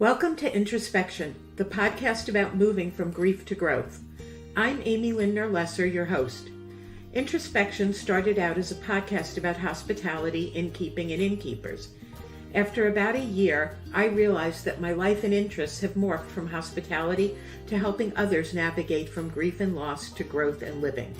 Welcome to Introspection, the podcast about moving from grief to growth. I'm Amy Lindner Lesser, your host. Introspection started out as a podcast about hospitality, innkeeping, and innkeepers. After about a year, I realized that my life and interests have morphed from hospitality to helping others navigate from grief and loss to growth and living.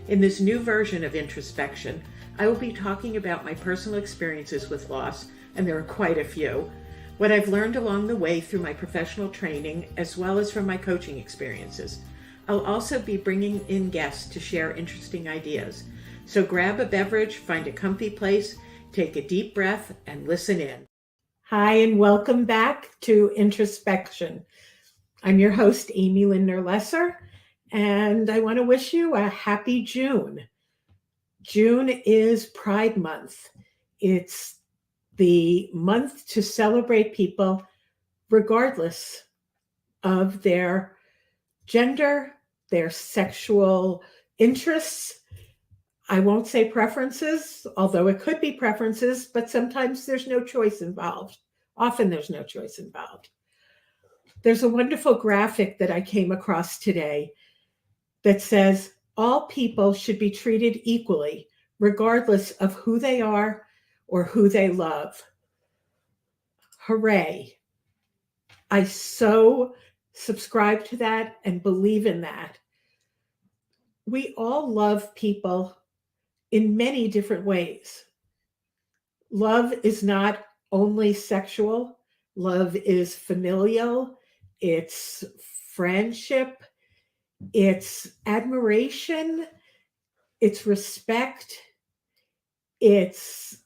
In this new version of Introspection, I will be talking about my personal experiences with loss, and there are quite a few, what I've learned along the way through my professional training, as well as from my coaching experiences. I'll also be bringing in guests to share interesting ideas. So grab a beverage, find a comfy place, take a deep breath, and listen in. Hi, and welcome back to Introspection. I'm your host, Amy Lindner Lesser, and I want to wish you a happy June. June is Pride Month. It's the month to celebrate people regardless of their gender, their sexual interests. I won't say preferences, although it could be preferences, but sometimes there's no choice involved. Often there's no choice involved. There's a wonderful graphic that I came across today that says all people should be treated equally, regardless of who they are or who they love. Hooray. I so subscribe to that and believe in that. We all love people in many different ways. Love is not only sexual. Love is familial. It's friendship. It's admiration. It's respect. It's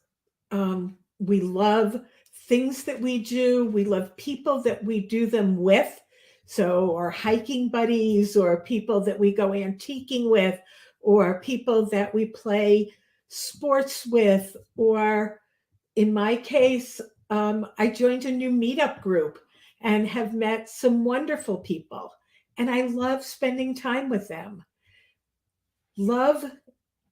we love things that we do. We love people that we do them with. So, or hiking buddies, or people that we go antiquing with, or people that we play sports with, or in my case, I joined a new meetup group and have met some wonderful people. And I love spending time with them. Love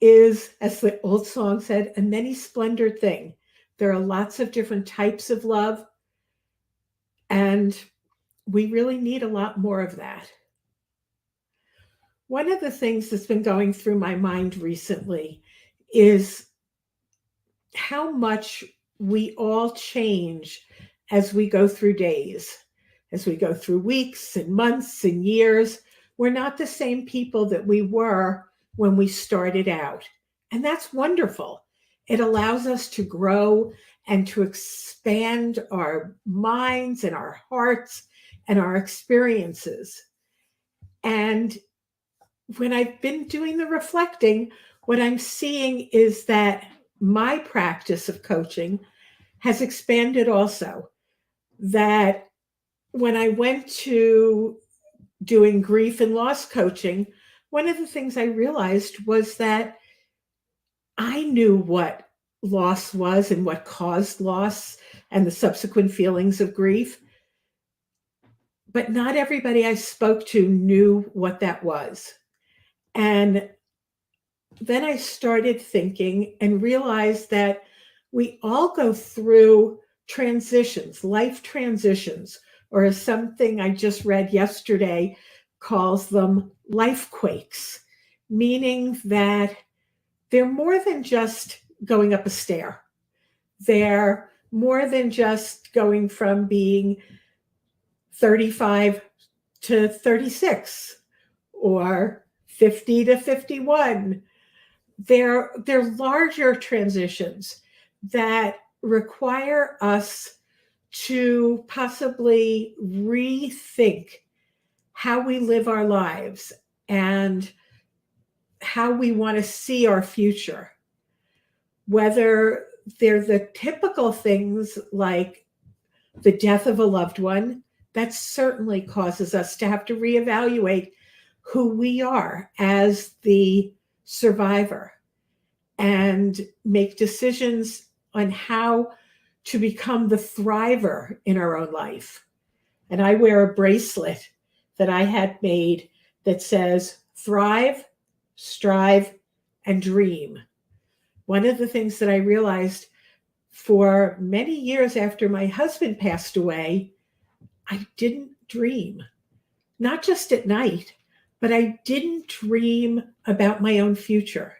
is, as the old song said, a many-splendored thing. There are lots of different types of love, and we really need a lot more of that. One of the things that's been going through my mind recently is how much we all change as we go through days, as we go through weeks and months and years. We're not the same people that we were when we started out. And that's wonderful. It allows us to grow and to expand our minds and our hearts and our experiences. And when I've been doing the reflecting, what I'm seeing is that my practice of coaching has expanded also. That when I went to doing grief and loss coaching, one of the things I realized was that I knew what loss was and what caused loss and the subsequent feelings of grief. But not everybody I spoke to knew what that was. And then I started thinking and realized that we all go through transitions, life transitions, or as something I just read yesterday calls them life quakes, meaning that they're more than just going up a stair. They're more than just going from being 35 to 36 or 50 to 51. They're larger transitions that require us to possibly rethink how we live our lives and how we want to see our future. Whether they're the typical things like the death of a loved one, that certainly causes us to have to reevaluate who we are as the survivor and make decisions on how to become the thriver in our own life. And I wear a bracelet that I had made that says thrive, strive, and dream. One of the things that I realized for many years after my husband passed away, I didn't dream, not just at night, but I didn't dream about my own future.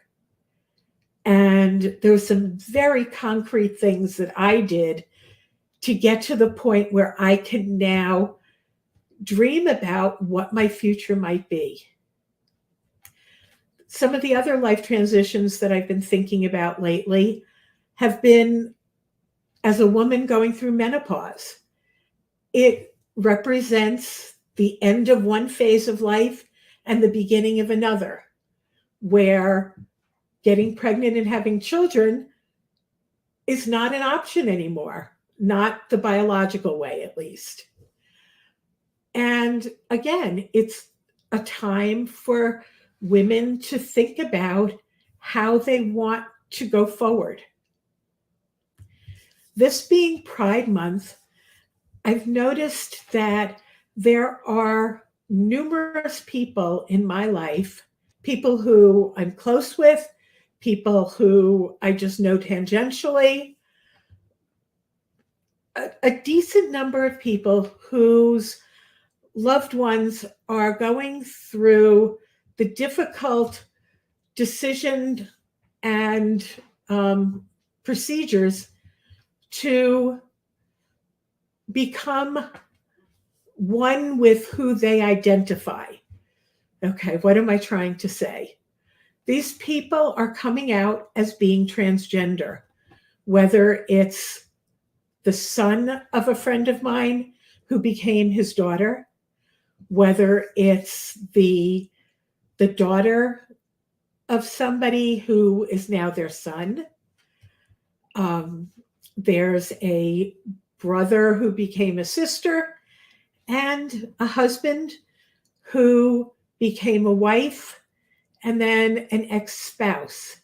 And there were some very concrete things that I did to get to the point where I can now dream about what my future might be. Some of the other life transitions that I've been thinking about lately have been as a woman going through menopause. It represents the end of one phase of life and the beginning of another, where getting pregnant and having children is not an option anymore, not the biological way, at least. And again, it's a time for women to think about how they want to go forward. This being Pride Month, I've noticed that there are numerous people in my life, people who I'm close with, people who I just know tangentially, a decent number of people whose loved ones are going through the difficult decision and procedures to become one with who they identify. Okay, what am I trying to say? These people are coming out as being transgender, whether it's the son of a friend of mine who became his daughter, whether it's the daughter of somebody who is now their son. There's a brother who became a sister, and a husband who became a wife, and then an ex-spouse.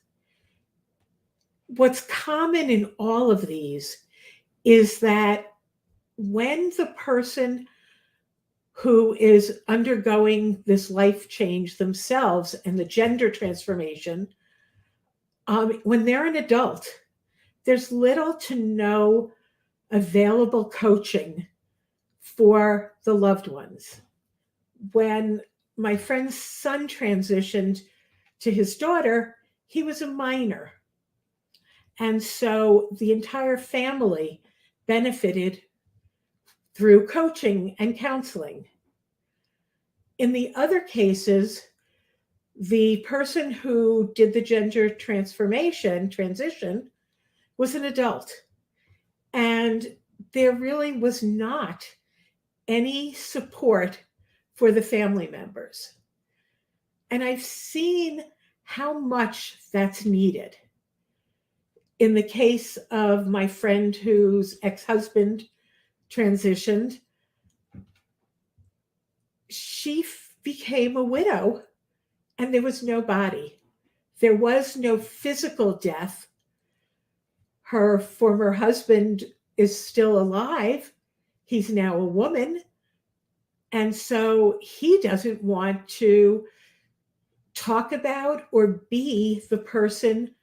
What's common in all of these is that when the person who is undergoing this life change themselves and the gender transformation, when they're an adult, there's little to no available coaching for the loved ones. When my friend's son transitioned to his daughter, he was a minor. And so the entire family benefited through coaching and counseling. In the other cases, the person who did the gender transition, was an adult. And there really was not any support for the family members. And I've seen how much that's needed. In the case of my friend whose ex-husband transitioned, she became a widow and there was no body. There was no physical death. Her former husband is still alive. He's now a woman. And so he doesn't want to talk about or be the person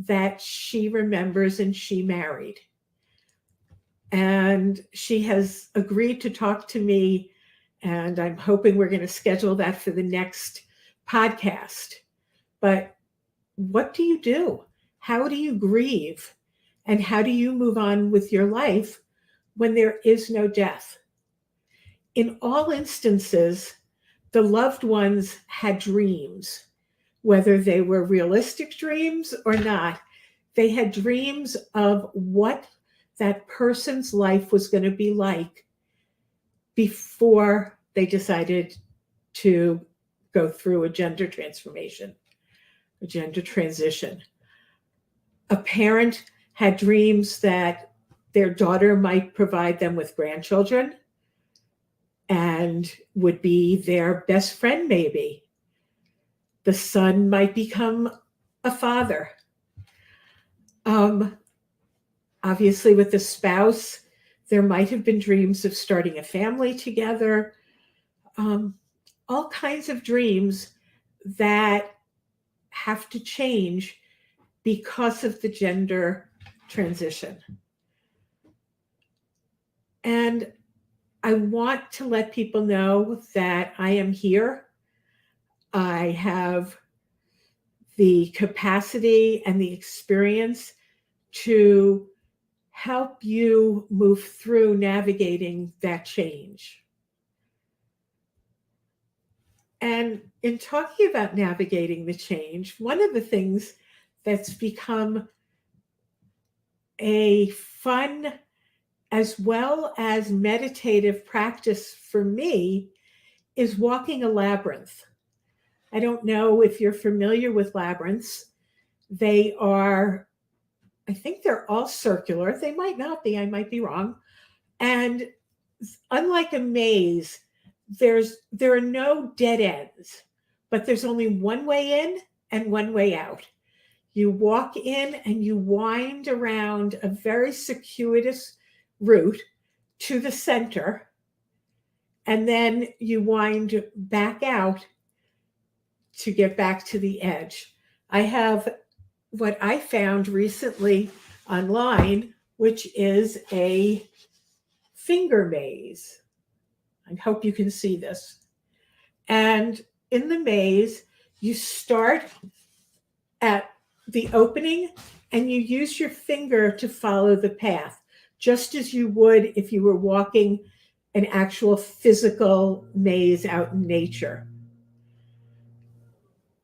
that she remembers and she married. And she has agreed to talk to me, and I'm hoping we're going to schedule that for the next podcast. But what do you do? How do you grieve? And how do you move on with your life when there is no death? In all instances, the loved ones had dreams, whether they were realistic dreams or not. They had dreams of what that person's life was going to be like before they decided to go through a gender transformation, a gender transition. A parent had dreams that their daughter might provide them with grandchildren and would be their best friend, maybe. The son might become a father. Obviously, with the spouse, there might have been dreams of starting a family together. All kinds of dreams that have to change because of the gender transition. And I want to let people know that I am here. I have the capacity and the experience to help you move through navigating that change. And in talking about navigating the change, one of the things that's become a fun as well as meditative practice for me is walking a labyrinth. I don't know if you're familiar with labyrinths. They are, I think they're all circular. They might not be, I might be wrong. And unlike a maze, there are no dead ends, but there's only one way in and one way out. You walk in and you wind around a very circuitous route to the center, and then you wind back out to get back to the edge. I have what I found recently online, which is a finger maze. I hope you can see this. And in the maze, you start at the opening and you use your finger to follow the path, just as you would if you were walking an actual physical maze out in nature.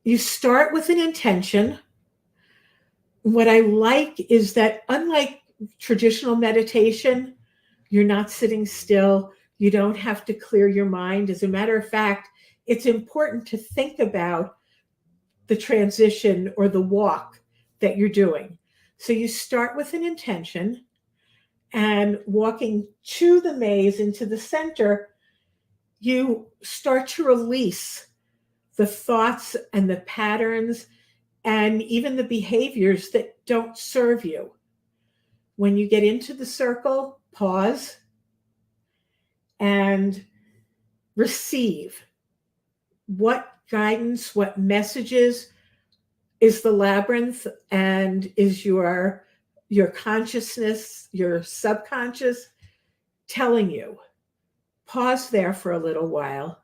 You start with an intention. What I like is that, unlike traditional meditation, you're not sitting still. You don't have to clear your mind. As a matter of fact, it's important to think about the transition or the walk that you're doing. So you start with an intention, and walking to the maze into the center, you start to release the thoughts and the patterns and even the behaviors that don't serve you. When you get into the circle, pause and receive. What guidance, what messages is the labyrinth and is your consciousness, your subconscious telling you? Pause there for a little while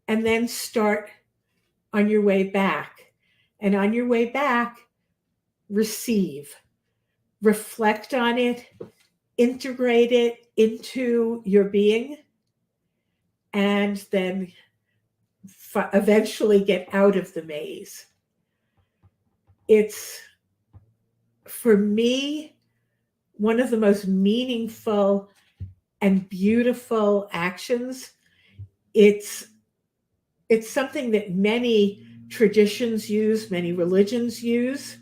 and then start on your way back. And on your way back, receive, reflect on it, integrate it into your being, and then eventually get out of the maze. It's, for me, one of the most meaningful and beautiful actions. It's something that many traditions use, many religions use,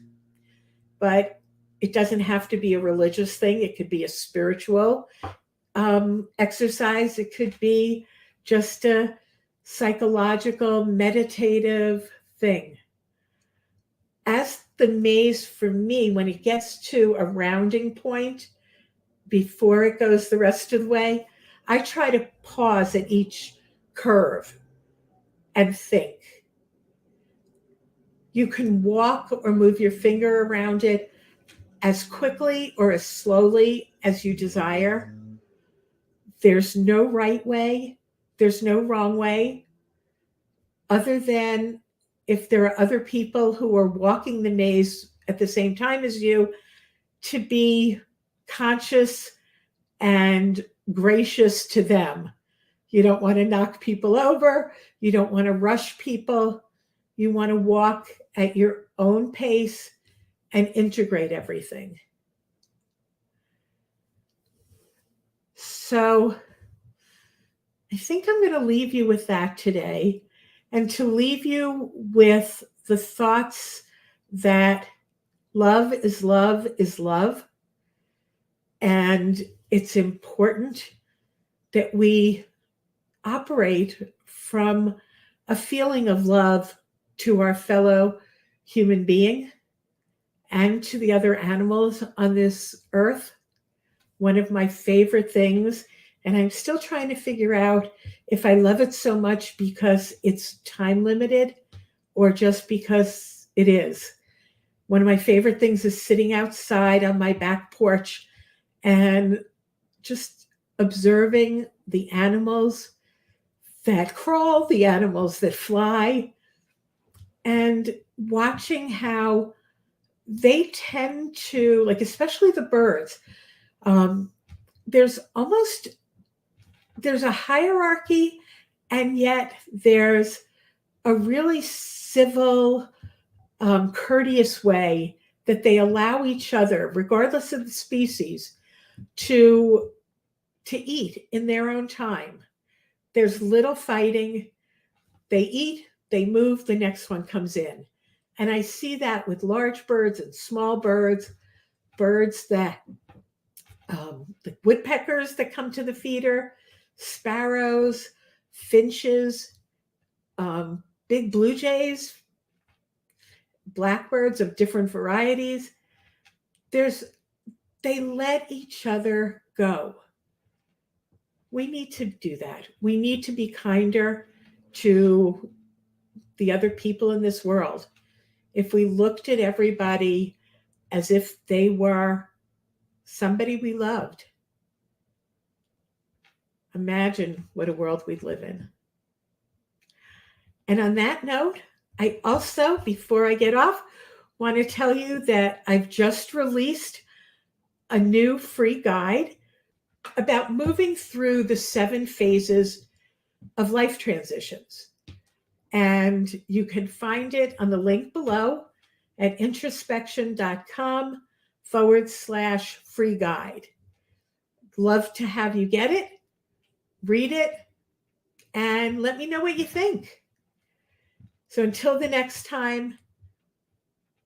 but it doesn't have to be a religious thing. It could be a spiritual exercise. It could be just a psychological, meditative thing. As the maze, for me, when it gets to a rounding point, before it goes the rest of the way, I try to pause at each curve and think. You can walk or move your finger around it as quickly or as slowly as you desire. There's no right way. There's no wrong way, other than if there are other people who are walking the maze at the same time as you, to be conscious and gracious to them. You don't want to knock people over. You don't want to rush people. You want to walk at your own pace and integrate everything. So I think I'm going to leave you with that today, and to leave you with the thoughts that love is love is love. And it's important that we operate from a feeling of love to our fellow human being and to the other animals on this earth. One of my favorite things, and I'm still trying to figure out if I love it so much because it's time limited or just because it is. One of my favorite things is sitting outside on my back porch and just observing the animals that crawl, the animals that fly, and watching how they tend to, like, especially the birds, um, there's a hierarchy, and yet there's a really civil, courteous way that they allow each other, regardless of the species, to eat in their own time. There's little fighting. They eat, they move, the next one comes in. And I see that with large birds and small birds, birds that, the woodpeckers that come to the feeder, sparrows, finches, big blue jays, blackbirds of different varieties. They let each other go. We need to do that. We need to be kinder to the other people in this world. If we looked at everybody as if they were somebody we loved, imagine what a world we'd live in. And on that note, I also, before I get off, want to tell you that I've just released a new free guide about moving through the 7 phases of life transitions. And you can find it on the link below at introspection.com/free guide. Love to have you get it, read it, and let me know what you think. So until the next time,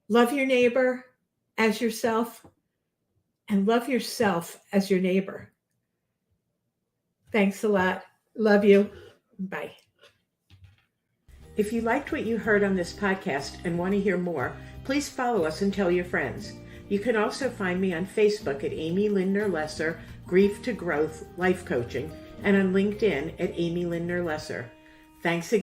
love your neighbor as yourself, and love yourself as your neighbor. Thanks a lot. Love you. Bye. If you liked what you heard on this podcast and want to hear more, please follow us and tell your friends. You can also find me on Facebook at Amy Lindner Lesser, Grief to Growth Life Coaching, and on LinkedIn at Amy Lindner Lesser. Thanks again.